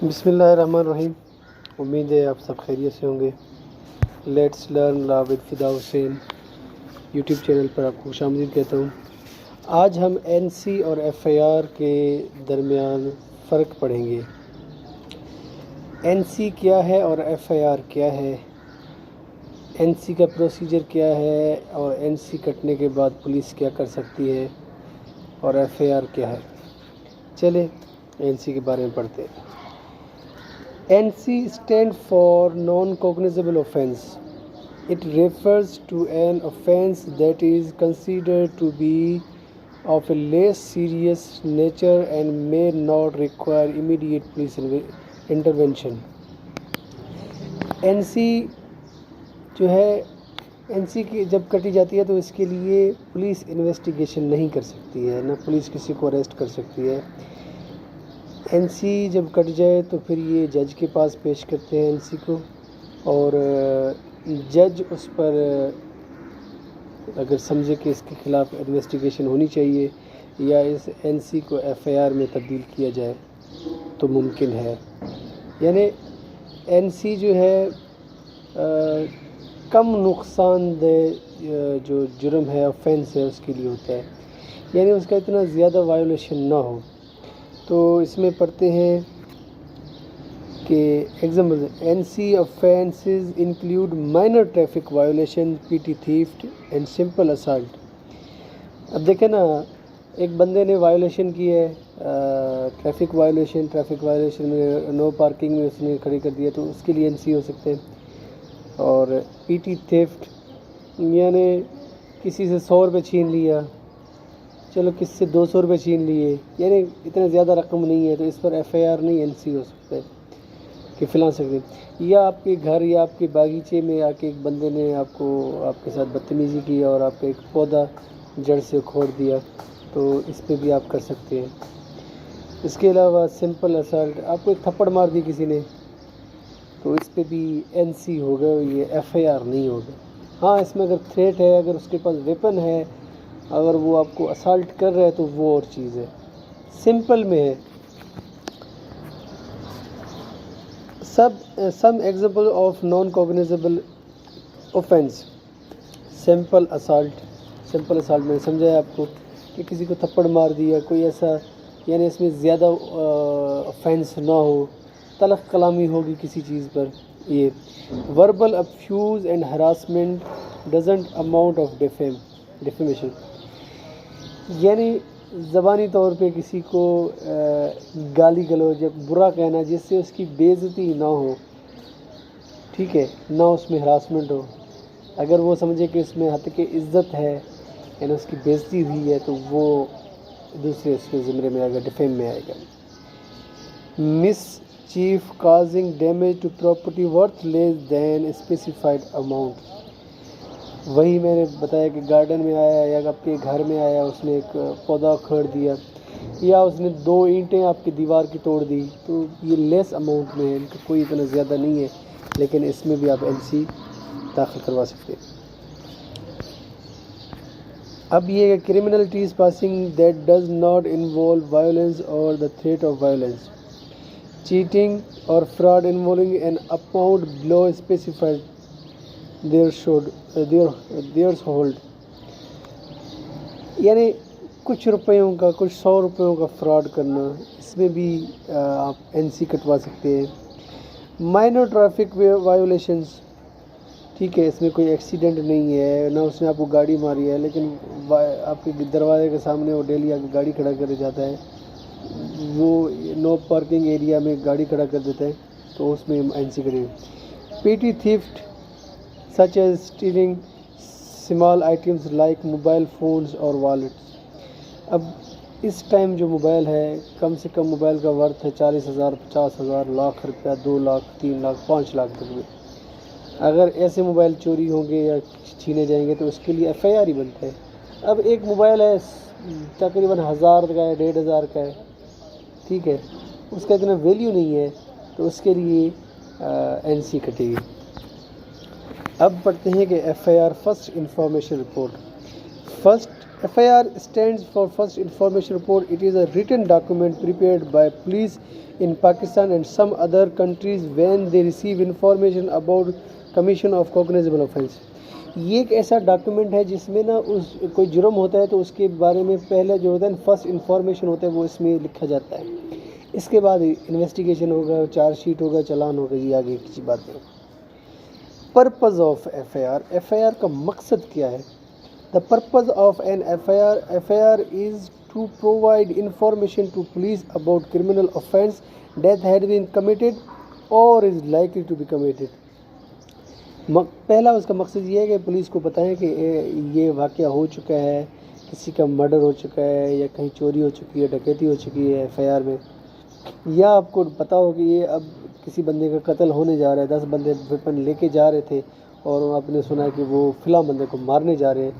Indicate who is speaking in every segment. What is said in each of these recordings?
Speaker 1: بسم اللہ الرحمن الرحیم۔ امید ہے آپ سب خیریت سے ہوں گے۔ Let's learn law with Fida Hussain YouTube channel پر آپ کو خوش آمدید کہتا ہوں۔ آج ہم این سی اور ایف آئی آر کے درمیان فرق پڑھیں گے۔ این سی کیا ہے اور ایف آئی آر کیا ہے، این سی کا پروسیجر کیا ہے اور این سی کٹنے کے بعد پولیس کیا کر سکتی ہے اور ایف آئی آر کیا ہے۔ چلیں این سی کے بارے میں پڑھتے ہیں۔ NC stands for non-cognizable offense. It refers to an offense that is considered to be of a less serious nature and may not require immediate police intervention. NC جو ہے NC کی جب کٹی جاتی ہے تو اس کے لیے پولیس انویسٹیگیشن نہیں کر سکتی ہے، نہ پولیس کسی کو اریسٹ کر سکتی ہے۔ این سی جب کٹ جائے تو پھر یہ جج کے پاس پیش کرتے ہیں این سی کو، اور جج اس پر اگر سمجھے کہ اس کے خلاف انویسٹیگیشن ہونی چاہیے یا اس این سی کو ایف آئی آر میں تبدیل کیا جائے تو ممکن ہے۔ یعنی این سی جو ہے کم نقصان دہ جو جرم ہے، آفینس ہے، اس کے لیے ہوتا ہے، یعنی اس کا اتنا زیادہ وائیولیشن نہ ہو۔ تو اس میں پڑھتے ہیں کہ example N C offenses include minor traffic violation, PT theft and simple assault۔ اب دیکھیں نا، ایک بندے نے وائیولیشن کی ہے، ٹریفک وائیولیشن میں نو پارکنگ میں اس نے کھڑی کر دیا تو اس کے لیے این سی ہو سکتے ہیں۔ اور PT theft یعنی کسی سے 100 روپے چھین لیا، چلو کس سے 200 روپے چھین لیے، یعنی اتنا زیادہ رقم نہیں ہے تو اس پر ایف آئی آر نہیں این سی ہو سکتا ہے کہ فلاں سکتے۔ یا آپ کے گھر یا آپ کے باغیچے میں آ کے ایک بندے نے آپ کے ساتھ بدتمیزی کی اور آپ کا ایک پودا جڑ سے کھوڑ دیا تو اس پہ بھی آپ کر سکتے ہیں۔ اس کے علاوہ سمپل اسالٹ، آپ کو ایک تھپڑ مار دی کسی نے تو اس پہ بھی این سی ہوگا، یہ ایف آئی آر نہیں ہوگا۔ ہاں اس میں اگر تھریٹ ہے، اگر اس کے پاس ویپن ہے، اگر وہ آپ کو اسالٹ کر رہا ہے تو وہ اور چیز ہے۔ سمپل میں ہے some example of non cognizable offence. Simple assault میں سمجھایا آپ کو کہ کسی کو تھپڑ مار دیا، کوئی ایسا یعنی اس میں زیادہ اوفینس نہ ہو، تلخ کلامی ہوگی کسی چیز پر۔ یہ verbal abuse and harassment doesn't amount of defamation, یعنی زبانی طور پہ کسی کو گالی گلوچ یا برا کہنا جس سے اس کی بے عزتی نہ ہو، ٹھیک ہے، نہ اس میں ہراسمنٹ ہو۔ اگر وہ سمجھے کہ اس میں حد کے عزت ہے یعنی اس کی بے عزتی ہوئی ہے تو وہ دوسرے اس کے زمرے میں آئے گا، ڈیفیم میں آئے گا۔ Mischief causing damage to property worth less than specified amount, وہی میں نے بتایا کہ گارڈن میں آیا یا آپ کے گھر میں آیا، اس نے ایک پودا کھڑ دیا یا اس نے 2 اینٹیں آپ کی دیوار کی توڑ دی تو یہ لیس اماؤنٹ میں ہے، ان کا کوئی اتنا زیادہ نہیں ہے، لیکن اس میں بھی آپ این سی داخل کروا سکتے ہیں۔ اب یہ criminal trespassing that does not involve violence اور the threat of violence, cheating اور fraud involving an amount below specified threshold, یعنی کچھ روپیوں کا، کچھ 100 روپیوں کا فراڈ کرنا، اس میں بھی آپ این سی کٹوا سکتے ہیں۔ مائنر ٹریفک وائیولیشنز، ٹھیک ہے، اس میں کوئی ایکسیڈنٹ نہیں ہے، نہ اس نے آپ کو گاڑی ماری ہے، لیکن آپ کے دروازے کے سامنے وہ ڈیلی آ کے گاڑی کھڑا کر جاتا ہے، وہ نو پارکنگ ایریا میں گاڑی کھڑا کر دیتا ہے تو اس میں این سی کریں گے۔ PT theft such as stealing small items like mobile phones اور wallets۔ اب اس ٹائم جو موبائل ہے، کم سے کم موبائل کا ورتھ ہے 40,000، 50,000، لاکھ روپیہ، 2 لاکھ، 3 لاکھ، 5 لاکھ تک میں۔ اگر ایسے موبائل چوری ہوں گے یا چھینے جائیں گے تو اس کے لیے ایف آئی آر ہی بنتا ہے۔ اب ایک موبائل ہے تقریباً 1000 کا ہے، 1500 کا ہے، ٹھیک ہے، اس کا اتنا ویلیو نہیں ہے تو اس کے لیے این سی کٹے گی۔ اب پڑھتے ہیں کہ F I R first information report. First FIR stands for First Information Report. It is a written document prepared by police in Pakistan and some other countries when they receive information about commission of cognizable offense. یہ ایک ایسا document ہے جس میں نا اس کوئی جرم ہوتا ہے تو اس کے بارے میں پہلے جو ہوتا ہے فرسٹ انفارمیشن ہوتا ہے وہ اس میں لکھا جاتا ہے. اس کے بعد انویسٹیگیشن ہوگا, چارج شیٹ ہوگا, چلان ہوگا, یہ آگے کسی بات ہے. پرپز آف FIR کا مقصد کیا ہے؟ The purpose of an FIR is to provide information to police about criminal offence that had been committed or is likely to be committed. پہلا اس کا مقصد یہ ہے کہ پولیس کو بتائیں کہ یہ واقعہ ہو چکا ہے, کسی کا مرڈر ہو چکا ہے یا کہیں چوری ہو چکی ہے, ڈکیتی ہو چکی ہے FIR میں, یا آپ کو پتہ ہو کہ یہ اب کسی بندے کا قتل ہونے جا رہا ہے, 10 بندے ویپن لے کے جا رہے تھے اور آپ نے سنا کہ وہ فلاں بندے کو مارنے جا رہے ہیں,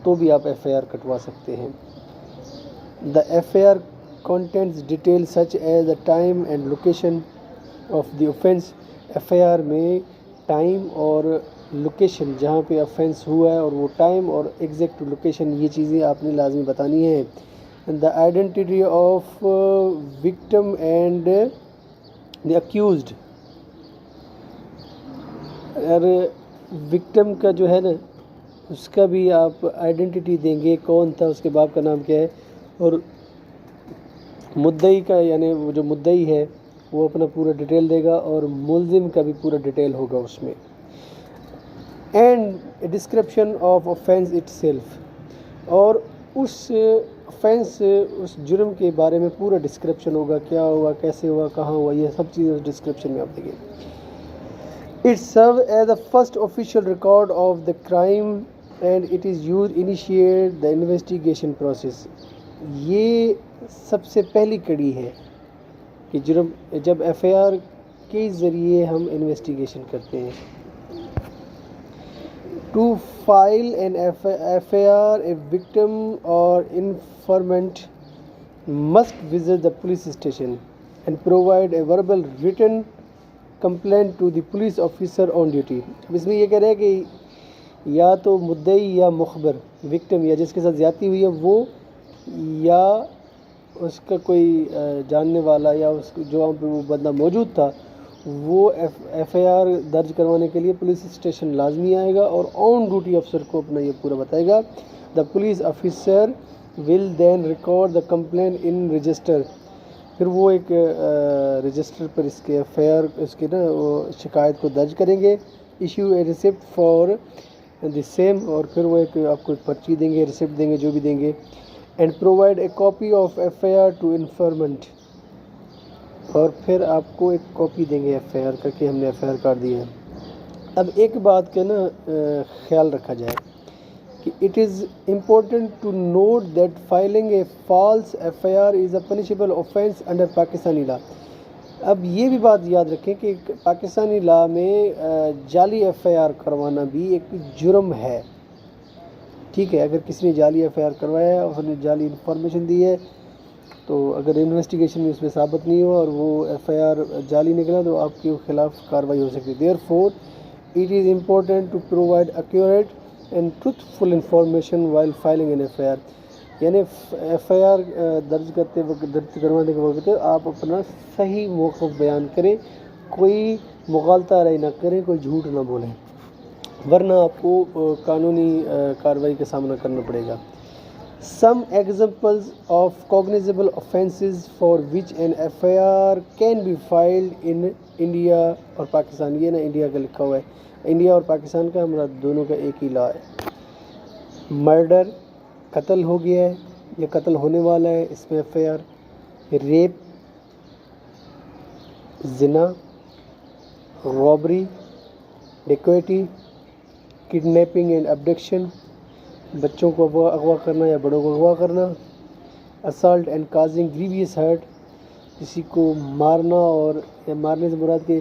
Speaker 1: تو بھی آپ FIR کٹوا سکتے ہیں. The FIR contains details such as the time and location of the offence. FIR میں ٹائم اور لوکیشن جہاں پہ افینس ہوا ہے اور وہ ٹائم اور ایگزیکٹ لوکیشن, یہ چیزیں آپ نے لازمی بتانی ہیں. The identity of victim and the accused. اور وکٹم کا جو ہے نا اس کا بھی آپ آئیڈینٹی دیں گے, کون تھا, اس کے باپ کا نام کیا ہے, اور مدعی کا یعنی وہ جو مدعی ہے وہ اپنا پورا ڈیٹیل دے گا اور ملزم کا بھی پورا ڈیٹیل ہوگا اس میں. And description of offense itself, اور اس offense اس جرم کے بارے میں پورا ڈسکرپشن ہوگا, کیا ہوا, کیسے ہوا, کہاں ہوا, یہ سب چیزیں اس ڈسکرپشن میں آپ دیکھیں. It serves as the first official record of the crime and it is used to initiate the investigation process. یہ سب سے پہلی کڑی ہے کہ جب FIR کے ذریعے ہم انویسٹیگیشن کرتے ہیں. To file an FIR, a victim or informant must visit the police station and provide a verbal written complaint to the police officer on duty. اب اس میں یہ کہہ رہے ہیں کہ یا تو مدعی یا مخبر, وکٹم یا جس کے ساتھ زیادتی ہوئی ہے وہ, یا اس کا کوئی جاننے والا یا اس جو وہاں پہ وہ بندہ موجود تھا, وہ FIR درج کروانے کے لیے پولیس اسٹیشن لازمی آئے گا اور آن ڈیوٹی افسر کو اپنا یہ پورا بتائے گا. The police officer will then record the complaint in register. پھر وہ ایک رجسٹر پر اس کے FIR اس کے نا وہ شکایت کو درج کریں گے. Issue a ریسپٹ for the same, اور پھر وہ ایک آپ کو پرچی دیں گے, ریسپٹ دیں گے, جو بھی دیں گے. And provide a copy of FIR to informant, اور پھر آپ کو ایک کاپی دیں گے FIR کا کہ ہم نے FIR کاٹ دی ہے. اب ایک بات کا نا خیال رکھا جائے کہ it is important to note that filing a false FIR is a punishable offense under Pakistani law. اب یہ بھی بات یاد رکھیں کہ پاکستانی لا میں جعلی FIR کروانا بھی ایک جرم ہے. ٹھیک ہے, اگر کسی نے جعلی FIR کروایا ہے اور اس نے جعلی انفارمیشن دی ہے, تو اگر انویسٹیگیشن میں اس میں ثابت نہیں ہوا اور وہ FIR جعلی نکلا تو آپ کے خلاف کارروائی ہو سکتی ہے. Therefore, it is important to provide accurate and truthful information while filing an FIR. یعنی FIR درج کروانے کے وقت آپ اپنا صحیح موقف بیان کریں, کوئی مغالطہ رائے نہ کریں, کوئی جھوٹ نہ بولیں, ورنہ آپ کو قانونی کارروائی کا سامنا کرنا پڑے گا. Some examples of cognizable offences for which an FIR can be filed in India اور پاکستان. یہ نا انڈیا کا لکھا ہوا ہے, انڈیا اور پاکستان کا ہمارا دونوں کا ایک ہی لا ہے. مرڈر, قتل ہو گیا ہے یا قتل ہونے والا ہے, اس میں FIR. ریپ, زنا, رابری, ڈیکویٹی, کڈنیپنگ اینڈ ابڈکشن, بچوں کو اغوا کرنا یا بڑوں کو اغوا کرنا. Assault and causing grievous hurt, کسی کو مارنا اور یا مارنے سے مراد کہ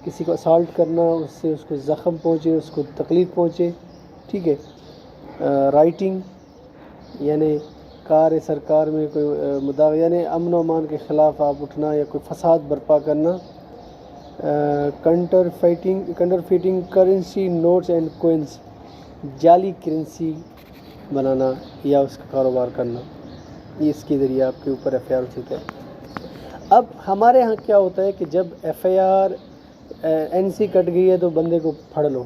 Speaker 1: کسی کو اسالٹ کرنا, اس سے اس کو زخم پہنچے, اس کو تکلیف پہنچے. ٹھیک ہے. رائٹنگ یعنی کار سرکار میں کوئی مداخلہ یعنی امن و امان کے خلاف آپ اٹھنا یا کوئی فساد برپا کرنا. کنٹرفیٹنگ کرنسی نوٹس اینڈ کوئنس, جعلی کرنسی بنانا یا اس کا کاروبار کرنا، یہ اس کے ذریعے آپ کے اوپر ایف آئی آر ہو سکتا ہے۔ اب ہمارے ہاں کیا ہوتا ہے کہ جب F I R N C کٹ گئی ہے تو بندے کو پھڑ لو،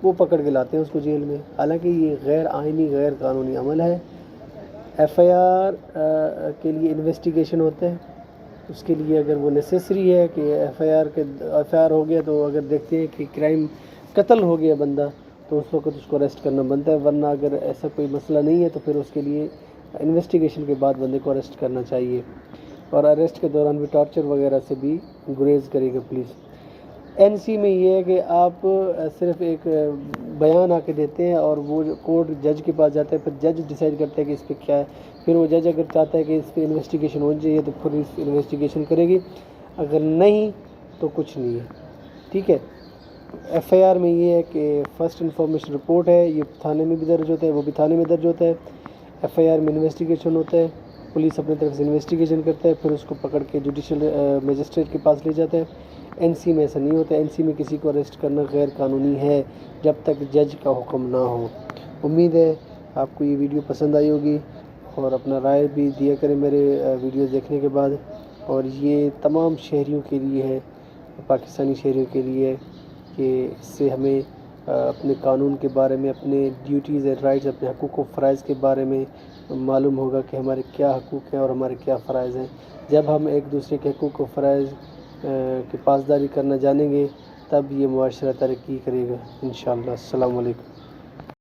Speaker 1: وہ پکڑ کے لاتے ہیں اس کو جیل میں، حالانکہ یہ غیر آئینی غیر قانونی عمل ہے۔ ایف آئی آر کے لیے انویسٹیگیشن ہوتا ہے، اس کے لیے اگر وہ نیسیسری ہے کہ ایف آئی آر ہو گیا تو اگر دیکھتے ہیں کہ کرائم قتل ہو گیا بندہ تو اس وقت اس کو اریسٹ کرنا بنتا ہے، ورنہ اگر ایسا کوئی مسئلہ نہیں ہے تو پھر اس کے لیے انویسٹیگیشن کے بعد بندے کو اریسٹ کرنا چاہیے، اور اریسٹ کے دوران بھی ٹارچر وغیرہ سے بھی گریز کرے گا پولیس۔ این سی میں یہ ہے کہ آپ صرف ایک بیان آ کے دیتے ہیں اور وہ کورٹ جج کے پاس جاتا ہے، پھر جج ڈیسائیڈ کرتا ہے کہ اس پہ کیا ہے، پھر وہ جج اگر چاہتا ہے کہ اس پہ انویسٹیگیشن ہونی چاہیے تو پولیس انویسٹیگیشن کرے گی، اگر نہیں تو کچھ نہیں ہے، ٹھیک ہے۔ ایف آئی آر میں یہ ہے کہ فرسٹ انفارمیشن رپورٹ ہے، یہ تھانے میں بھی درج ہوتا ہے، وہ بھی تھانے میں درج ہوتا ہے۔ ایف آئی آر میں انویسٹیگیشن ہوتا ہے، پولیس اپنے طرف سے انویسٹیگیشن کرتا ہے، پھر اس کو پکڑ کے جوڈیشل مجسٹریٹ کے پاس لے جاتا ہے۔ این سی میں ایسا نہیں ہوتا، این سی میں کسی کو اریسٹ کرنا غیر قانونی ہے جب تک جج کا حکم نہ ہو۔ امید ہے آپ کو یہ ویڈیو پسند آئی ہوگی، اور اپنا رائے بھی دیا کریں میرے ویڈیو دیکھنے کے بعد، اور یہ تمام شہریوں کے لیے ہے، پاکستانی شہریوں کے لیے ہے کہ اس سے ہمیں اپنے قانون کے بارے میں، اپنے ڈیوٹیز اینڈ رائٹس، اپنے حقوق و فرائض کے بارے میں معلوم ہوگا کہ ہمارے کیا حقوق ہیں اور ہمارے کیا فرائض ہیں۔ جب ہم ایک دوسرے کے حقوق و فرائض کی پاسداری کرنا جانیں گے تب یہ معاشرہ ترقی کرے گا انشاءاللہ۔ السلام علیکم۔